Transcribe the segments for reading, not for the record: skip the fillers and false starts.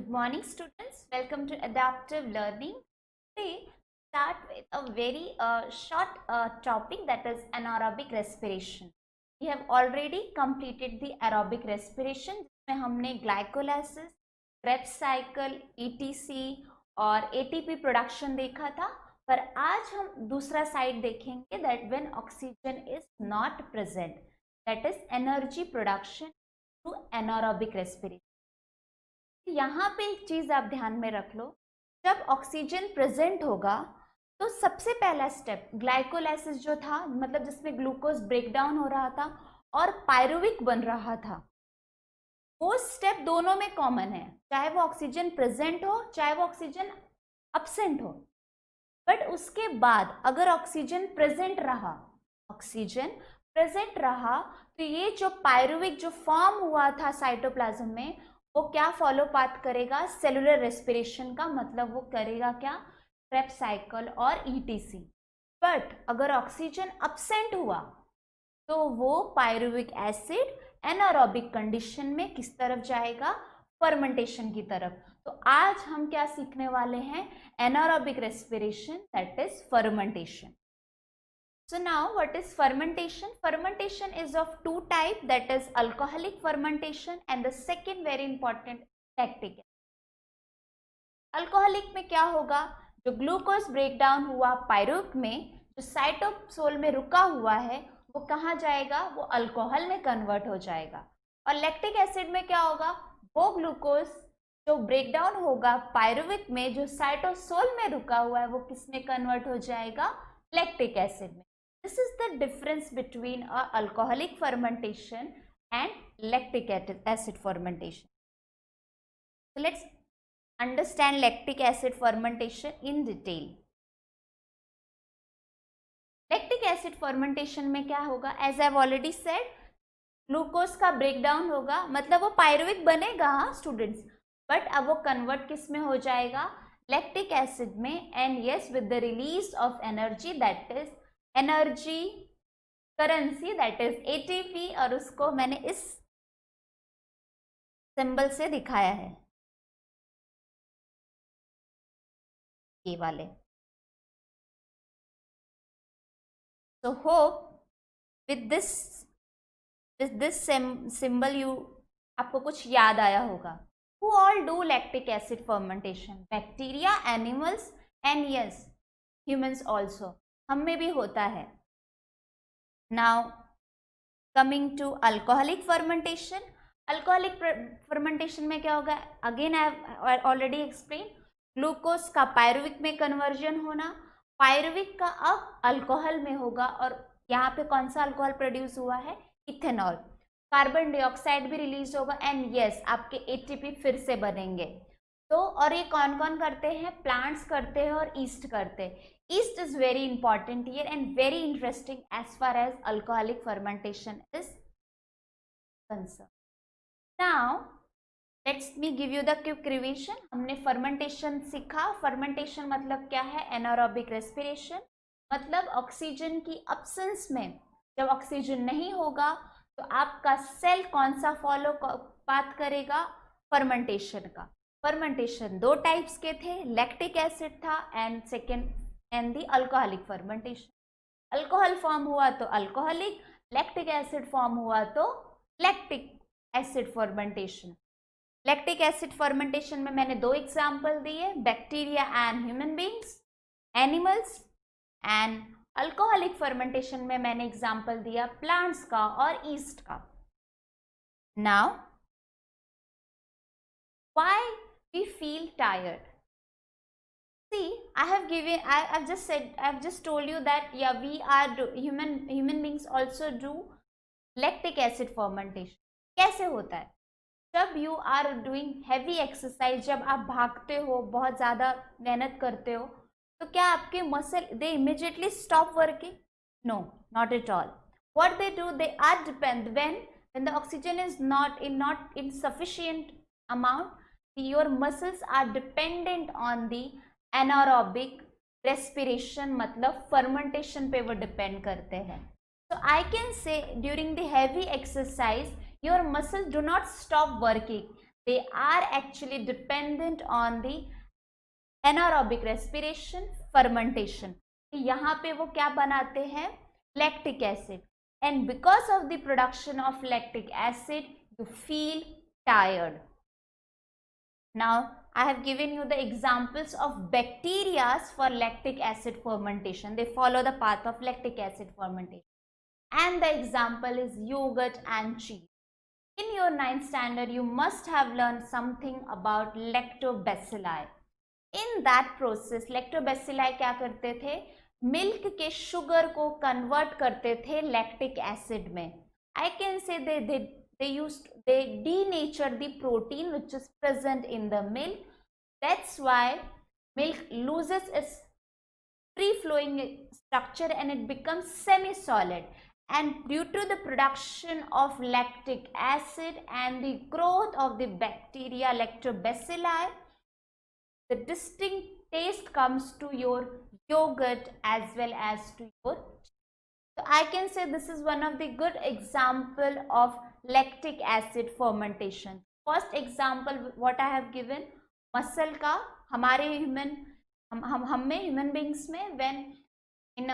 Good morning, students. Welcome to Adaptive Learning. Today, start with a very short topic, that is anaerobic respiration. We have already completed the aerobic respiration, जिसमें हमने glycolysis, Krebs cycle, ETC और ATP production देखा था. पर आज हम दूसरा side देखेंगे, that when oxygen is not present, that is energy production through anaerobic respiration. यहाँ पे एक चीज आप ध्यान में रख लो, जब ऑक्सीजन प्रेजेंट होगा तो सबसे पहला स्टेप ग्लाइकोलाइसिस जो था, मतलब जिसमें ग्लूकोज ब्रेक डाउन हो रहा था और पायरुविक बन रहा था, वो स्टेप दोनों में कॉमन है, चाहे वो ऑक्सीजन प्रेजेंट हो चाहे वो ऑक्सीजन अब्सेंट हो. बट उसके बाद अगर ऑक्सीजन प्रेजेंट रहा तो ये जो पायरुविक जो फॉर्म हुआ था साइटोप्लाज्म में, वो क्या फॉलो पाथ करेगा? सेलुलर रेस्पिरेशन का, मतलब वो करेगा क्या? क्रेब्स साइकिल और ईटीसी. बट अगर ऑक्सीजन अब्सेंट हुआ तो वो पायरुविक एसिड एनारोबिक कंडीशन में किस तरफ जाएगा? फर्मेंटेशन की तरफ. तो आज हम क्या सीखने वाले हैं? Anaerobic respiration, that is fermentation. So now what is fermentation? Fermentation is of two types, that is alcoholic fermentation and the second very important lactic. Alcoholic में क्या होगा? जो ग्लूकोज ब्रेक डाउन हुआ पायरुविक में, जो साइटोसोल में रुका हुआ है, वो कहाँ जाएगा? वो अल्कोहल में कन्वर्ट हो जाएगा. और लैक्टिक एसिड में क्या होगा? वो ग्लूकोज जो ब्रेक डाउन होगा पायरुविक में, जो साइटोसोल में रुका हुआ है, वो किस में कन्वर्ट हो जाएगा? लैक्टिक एसिड में. This is the difference between alcoholic fermentation and lactic acid fermentation. So let's understand lactic acid fermentation in detail. Lactic acid fermentation में क्या होगा? As I've already said, glucose का ब्रेकडाउन होगा, मतलब वो पायरुविक बनेगा students, but अब वो कन्वर्ट किस में हो जाएगा? लैक्टिक एसिड में. And yes, with the release of energy, that is energy currency, that is ATP. और उसको मैंने इस सिंबल से दिखाया है, ये वाले. So hope with this symbol you आपको कुछ याद आया होगा. Who all do lactic acid fermentation? Bacteria, animals and yes, humans also. हम में भी होता है. Now coming to alcoholic fermentation. Alcoholic fermentation में क्या होगा? Again I have already explained. Glucose का पायरुविक में कन्वर्जन होना, पायरुविक का अब अल्कोहल में होगा. और यहाँ पे कौन सा अल्कोहल प्रोड्यूस हुआ है? इथेनॉल. कार्बन डाइऑक्साइड भी रिलीज होगा एंड यस, आपके एटीपी फिर से बनेंगे. तो और ये कौन कौन करते हैं? प्लांट्स करते हैं और ईस्ट करते हैं. Yeast is very important here and very interesting as far as alcoholic fermentation is concerned. Now, let me give you the quick revision. हमने fermentation सीखा. fermentation मतलब क्या है? anaerobic respiration. मतलब ऑक्सीजन की absence में, जब ऑक्सीजन नहीं होगा तो आपका सेल कौन सा फॉलो पाथ करेगा? fermentation का. fermentation दो टाइप्स के थे, लैक्टिक एसिड था and second and the alcoholic fermentation. Alcohol form हुआ तो अल्कोहलिक, लैक्टिक एसिड फॉर्म हुआ तो lactic acid fermentation. Lactic acid fermentation में मैंने दो एग्जाम्पल दिए, bacteria and human beings, animals. And alcoholic fermentation में मैंने एग्जाम्पल दिया प्लांट्स का और ईस्ट का. Now why we feel tired? See, I've just told you that yeah, we are human beings also do lactic acid fermentation. कैसे होता है? जब you are doing heavy exercise, जब आप भागते हो, बहुत ज़्यादा मेहनत करते हो, तो क्या आपके muscle they immediately stop working? No, not at all. What they do, they are depend when the oxygen is not in sufficient amount, your muscles are dependent on the anaerobic respiration, मतलब fermentation पे वो depend करते हैं. So I can say during the heavy exercise, your muscles do not stop working. they are actually dependent on the anaerobic respiration, fermentation. यहाँ पे वो क्या बनाते हैं? lactic acid. And because of the production of lactic acid, you feel tired. Now, I have given you the examples of bacteria for lactic acid fermentation. They follow the path of lactic acid fermentation. And the example is yogurt and cheese. In your 9th standard, you must have learned something about lactobacilli. In that process, lactobacilli क्या करते थे? Milk के sugar को convert करते थे lactic acid में. I can say they denature the protein which is present in the milk. That's why milk loses its free flowing structure and it becomes semi-solid. And due to the production of lactic acid and the growth of the bacteria lactobacilli, the distinct taste comes to your yogurt as well as to your. So I can say this is one of the good example of lactic acid fermentation. First example what I have given, muscle का हमारे human beings में when in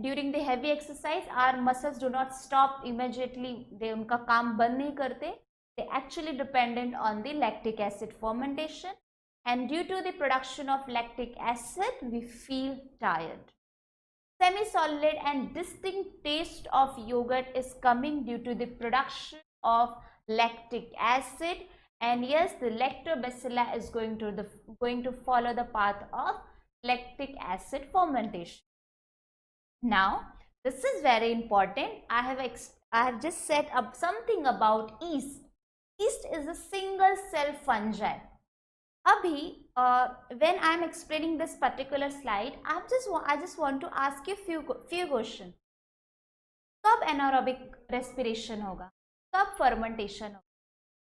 during the heavy exercise our muscles do not stop immediately, they उनका काम बंद नहीं करते, they actually dependent on the lactic acid fermentation, and due to the production of lactic acid we feel tired. Semi-solid and distinct taste of yogurt is coming due to the production of lactic acid, and yes, the lactobacilli is going to follow the path of lactic acid fermentation. Now, this is very important. I have just set up something about yeast. Yeast is a single cell fungi. Abhi, when I am explaining this particular slide, I just want to ask you few questions. कब anaerobic respiration होगा? कब fermentation होगा?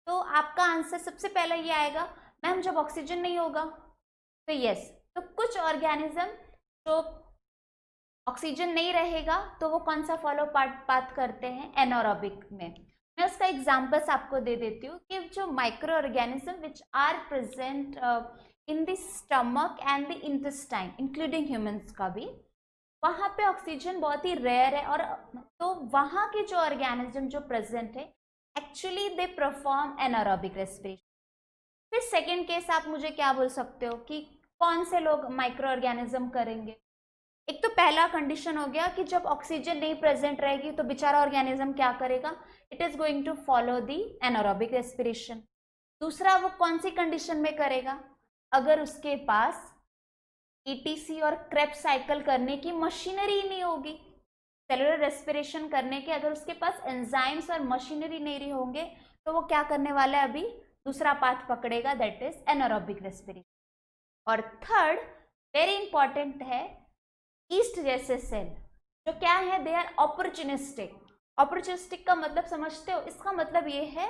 तो आपका answer सबसे पहले ये आएगा, मैम जब ऑक्सीजन नहीं होगा. तो यस, तो कुछ ऑर्गेनिज्म जो ऑक्सीजन नहीं रहेगा तो वो कौन सा फॉलो पाथ करते हैं? एनारोबिक में. मैं उसका एग्जांपल्स आपको दे देती हूँ कि जो micro organism which are present in the stomach and the intestine including humans का भी, वहाँ पे ऑक्सीजन बहुत ही रेयर है. और तो वहाँ के जो ऑर्गेनिज्म जो प्रेजेंट है actually they perform anaerobic respiration. फिर सेकेंड केस आप मुझे क्या बोल सकते हो कि कौन से लोग माइक्रो ऑर्गेनिज्म करेंगे? एक तो पहला कंडीशन हो गया कि जब ऑक्सीजन नहीं प्रेजेंट रहेगी तो बेचारा ऑर्गेनिज्म क्या करेगा? It is going to follow the anaerobic respiration. दूसरा, वो कौन सी कंडीशन में करेगा? अगर उसके पास ईटीसी और क्रेब्स साइकिल करने की मशीनरी नहीं होगी, सेलुलर रेस्पिरेशन करने के अगर उसके पास एंजाइम्स और मशीनरी नहीं होंगे तो वो क्या करने वाला है? अभी दूसरा पाथ पकड़ेगा, दैट इज एनारोबिक रेस्पिरेशन. और थर्ड वेरी इंपॉर्टेंट है, ईस्ट जैसे सेल जो क्या है, दे आर ऑपर्चुनिस्टिक. ऑपर्चुनिस्टिक का मतलब समझते हो? इसका मतलब ये है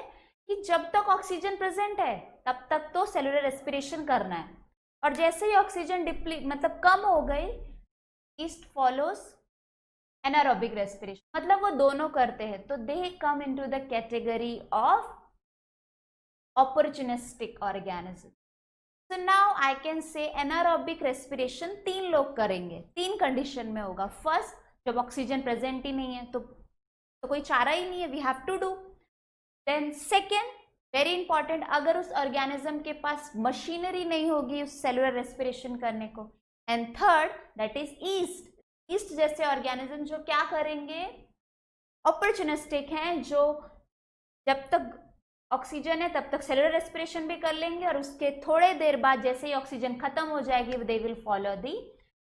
कि जब तक ऑक्सीजन प्रेजेंट है तब तक तो सेलुलर रेस्पिरेशन करना है, और जैसे ही ऑक्सीजन मतलब कम हो गई, ईस्ट फॉलोज एनारोबिक रेस्पिरेशन. मतलब वो दोनों करते हैं, तो they come into the category of opportunistic organism. So now I can say anaerobic respiration 3 लोग करेंगे, 3 कंडीशन में होगा. फर्स्ट, जब ऑक्सीजन प्रेजेंट ही नहीं है तो कोई चारा ही नहीं है, we have to do. Then second, very important, अगर उस ऑर्गेनिज्म के पास मशीनरी नहीं होगी उस सेलुलर रेस्पिरेशन करने को. And third, that is east. East जैसे ऑर्गेनिज्म जो क्या करेंगे? ऑपर्चुनिस्टिक हैं, जो जब तक ऑक्सीजन है तब तक सेलुलर रेस्पिरेशन भी कर लेंगे, और उसके थोड़े देर बाद जैसे ही ऑक्सीजन खत्म हो जाएगी they will follow the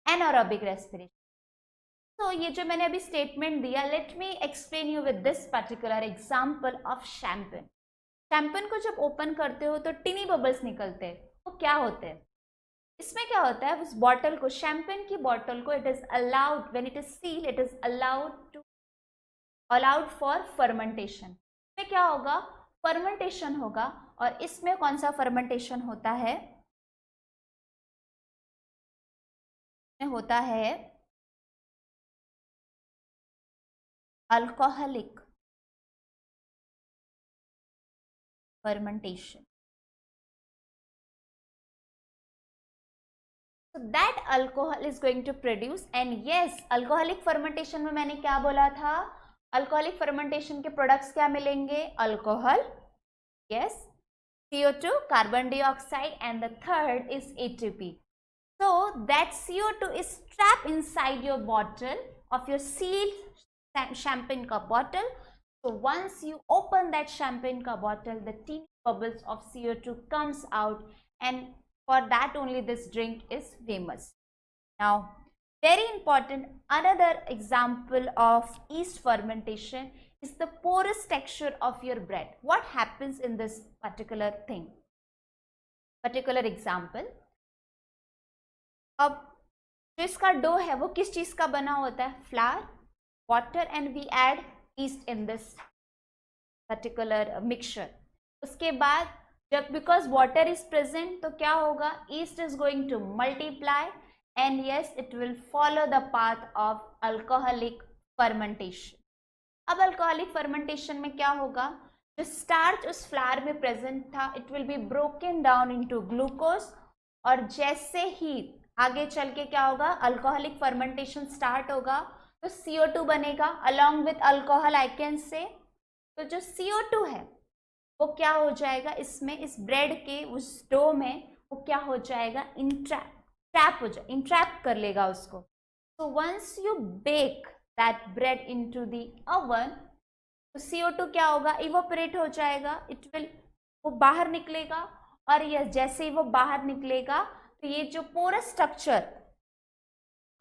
anaerobic respiration. तो ये जो मैंने अभी स्टेटमेंट दिया, let me explain you with this particular example of champagne. Champagne को जब ओपन करते हो तो टिनी बबल्स निकलते हैं. वो क्या होते हैं? इसमें क्या होता है, उस बॉटल को, शैम्पेन की बॉटल को, it is allowed when it is seal, it is allowed for fermentation. इसमें क्या होगा? फर्मेंटेशन होगा. और इसमें कौन सा फर्मेंटेशन होता है? होता है alcoholic fermentation. So that alcohol is going to produce, and yes, alcoholic fermentation में मैंने क्या बोला था, alcoholic fermentation के products क्या मिलेंगे, alcohol, yes, CO2, carbon dioxide, and the third is ATP. So that CO2 is trapped inside your bottle of your sealed champagne cup bottle. So once you open that champagne cup bottle, the teeny bubbles of CO2 comes out, and for that only this drink is famous. Now, very important, another example of yeast fermentation is the porous texture of your bread. What happens in this particular thing, particular example? अब जो इसका dough है वो किस चीज का बना होता है, flour, water, and we add yeast in this particular mixture. उसके बाद जब बिकॉज वाटर इज प्रेजेंट तो क्या होगा, east is going to multiply and yes it will follow the path of alcoholic fermentation. अब अल्कोहलिक फर्मेंटेशन में क्या होगा, जो स्टार्च उस फ्लावर में प्रेजेंट था it will be broken down into glucose, और जैसे ही आगे चल के क्या होगा, अल्कोहलिक फर्मेंटेशन स्टार्ट होगा तो CO2 बनेगा along with alcohol, I can say. तो जो CO2 है वो क्या हो जाएगा इसमें, इस ब्रेड के उस डो में वो क्या हो जाएगा, इंट्रैप कर लेगा उसको. So once you bake that bread into the oven, तो CO2 क्या होगा, इवोपरेट हो जाएगा, वो बाहर निकलेगा. और ये जैसे ही वो बाहर निकलेगा तो ये जो पोरस स्ट्रक्चर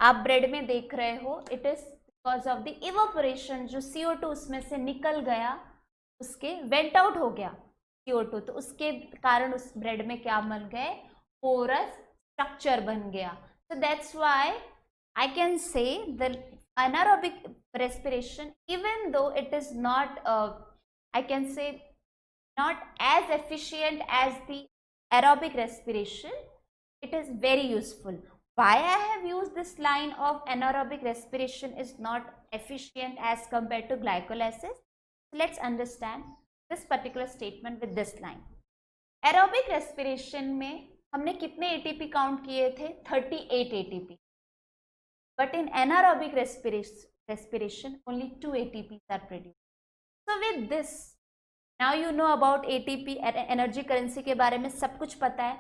आप ब्रेड में देख रहे हो, it is because of the evaporation. जो CO2 उसमें से निकल गया, उसके वेंट आउट हो गया CO2, तो उसके कारण उस ब्रेड में क्या बन गए, पोरस स्ट्रक्चर बन गया. So that's why I can say the anaerobic respiration, even though it is not, I can say, not as efficient as the aerobic respiration, it is very useful. Why I have used this line of anaerobic respiration is not efficient as compared to glycolysis? Let's understand this particular statement with this line. Aerobic respiration में हमने कितने ATP count किए थे, 38 ATP. But in anaerobic respiration only 2 ATPs are produced. So with this, now you know about ATP, energy currency के बारे में सब कुछ पता है.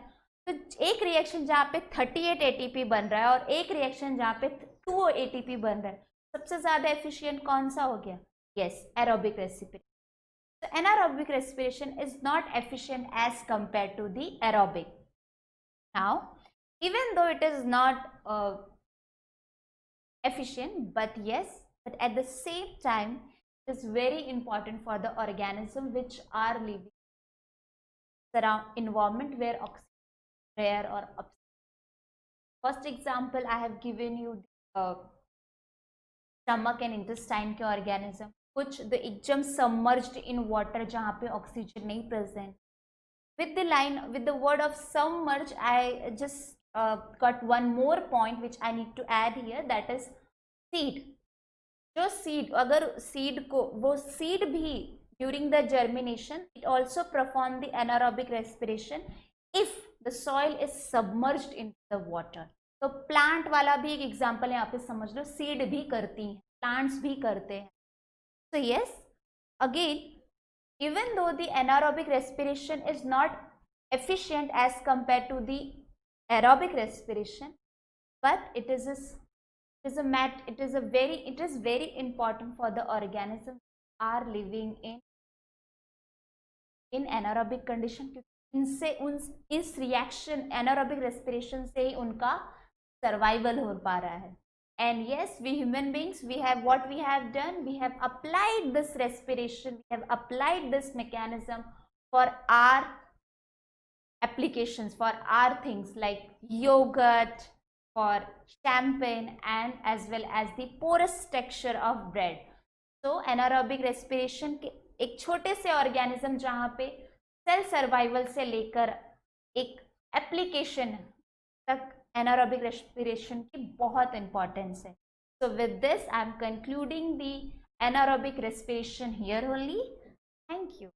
तो एक रिएक्शन जहाँ पे 38 ATP बन रहा है और एक रिएक्शन जहाँ पे 2 ATP बन रहा है, सबसे ज्यादा एफिशिएंट कौन सा हो गया, yes, aerobic respiration. So anaerobic respiration is not efficient as compared to the aerobic. Now, even though it is not efficient, but at the same time it is very important for the organism which are living around environment where oxygen is rare or absent. First example I have given you stomach and intestine के organism, कुछ the एकदम submerged in water जहाँ पे oxygen नहीं present. With the word of submerge, I just got one more point which I need to add here, that is seed. जो seed, अगर seed को, वो seed भी during the germination it also perform the anaerobic respiration if the soil is submerged into the water. तो plant वाला भी एक example यहाँ पे समझ लो, seed भी करती हैं, plants भी करते हैं. So yes, again, even though the anaerobic respiration is not efficient as compared to the aerobic respiration, but it is very important for the organisms are living in anaerobic condition, क्योंकि इनसे इस reaction anaerobic respiration से ही उनका survival हो पा रहा है. And yes, we human beings, we have done, we have applied this respiration, we have applied this mechanism for our applications, for our things like yogurt, for champagne, and as well as the porous texture of bread. So anaerobic respiration के एक छोटे से organism जहाँ पे cell survival से लेकर एक application तक anaerobic respiration की बहुत importance है. So with this I am concluding the anaerobic respiration here only. Thank you.